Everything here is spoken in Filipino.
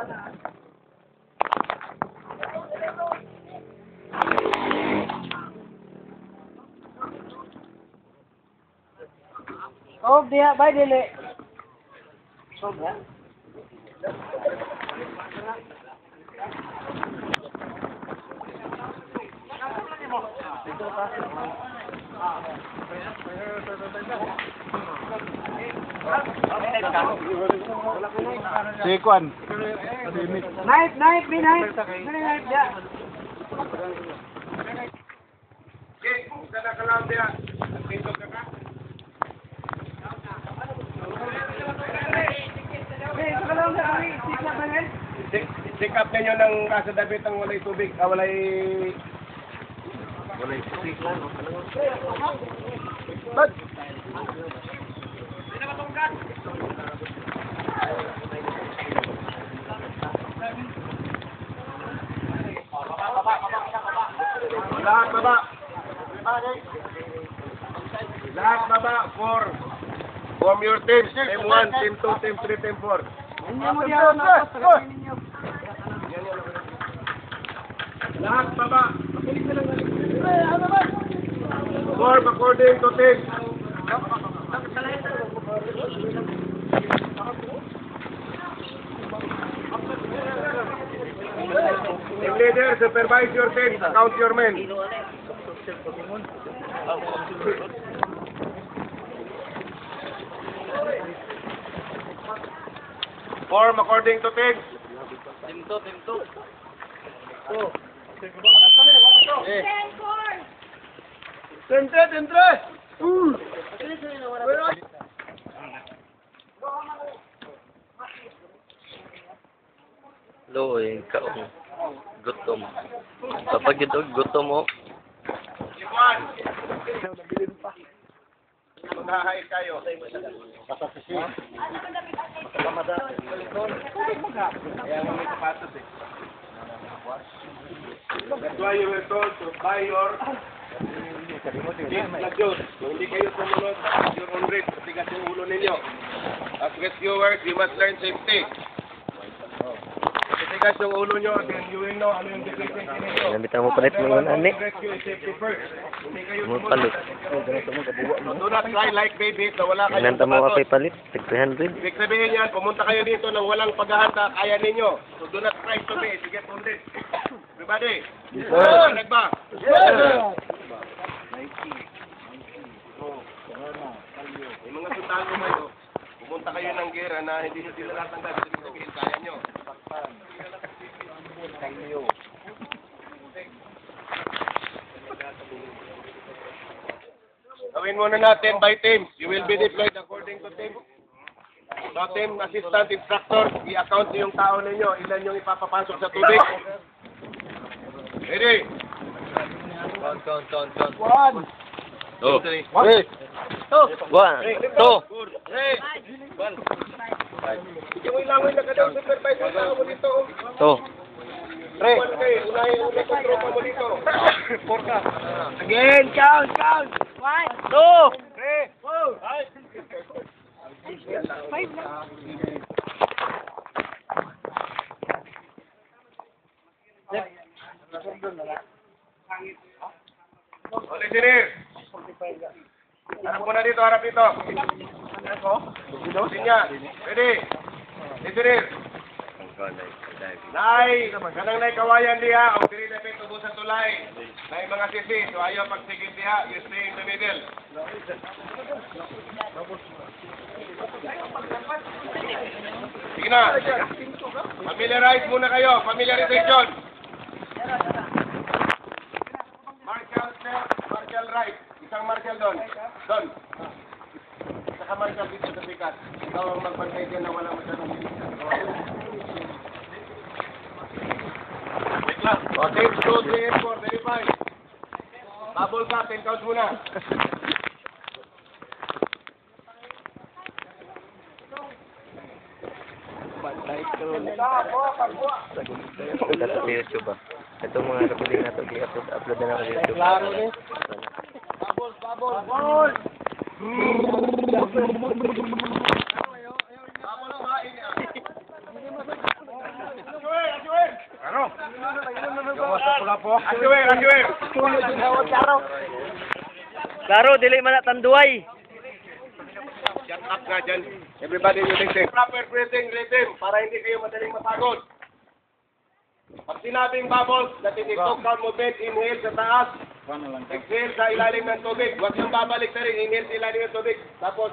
Oh, dia, bye dili. Oh, ya. Sekuan. Naik, naik, naik. Naik, ya. Check up ninyo ng Casa David ang walay tubig, walay tubig lang. Bad. Lahat baba. Lahat baba for form your teams. Team 1, team 2, team 3, team 4. Lahat baba. Form according to teams. Team leader, supervise your team, count your men. Form according to teams. Team 2, team 2. Centre. Loy, ikaw. Gutom. Kapag ito, gutom mo. Maghahay kayo. That's why you were told to buy your Diyos. Kung hindi kayo sumunod, your own risk. Patigas yung ulo ninyo. As rescuers, you must learn safety. Patigas yung ulo nyo, then you will know ano yung decision ninyo. Nabita mo palit mo yun, ani. Rescue is safety first. Hindi kayo Mo sumunod. palit. Do not cry like babies na wala kayong Inanta mo sapatos. kapay palit. Tig 300. Ibig sabihin yan, pumunta kayo dito nang walang paghahanda, kaya ninyo. So do not try to be, to get wounded. Everybody? Yes, sir. Ba? Yes, sir. Yung mga sundalo kayo, pumunta kayo ng gera na hindi sa sila natanggap. Ibig sabihin, kaya nyo. Gawin muna natin by teams. You will be deployed according to team. So team assistant instructor, i-account yung tao ninyo. Ilan yung ipapapasok sa tubig. Ready? Count. 1, 2, 3, 1, 2, 3, 1. Hindi mo ilangoy na kadang supervisor tao mo dito. 2. Unahin mo na kong tropa mo dito. 4 ka. again, count. 1, 2, 3, 4, 5 na. Engineer. Harap mo na dito, harap dito. Sinya. Ready? Engineer. Nay, kanang nay kawayan diha, o diri dapat tubo sa tulay. Nay mga sisi, so ayaw pagsigid diha, you stay in the middle. Sige na. Familiarize muna kayo, familiarization. Martial left, martial right. Isang martial doon. Saka martial dito sa pikat. Ikaw ang magbantay dyan na walang masyadong wait lang. Okay, 2, 3, and 4. Verify. Bubble ka, 10 counts muna. Sa YouTube ba? Itong mga recording na ito, i-upload na lang sa YouTube. Klaro ni. Bubble. Bubble ba? Asyway. Klaro, dili man na tanduay. Shut up nga dyan. Everybody you listen. Proper breathing rhythm para hindi kayo madaling mapagod. Pag sinabing bubbles, dati dito, count movement, inhale sa taas. Exhale sa ilalim ng tubig. Huwag yung babalik na rin, inhale sa ilalim ng tubig. Tapos,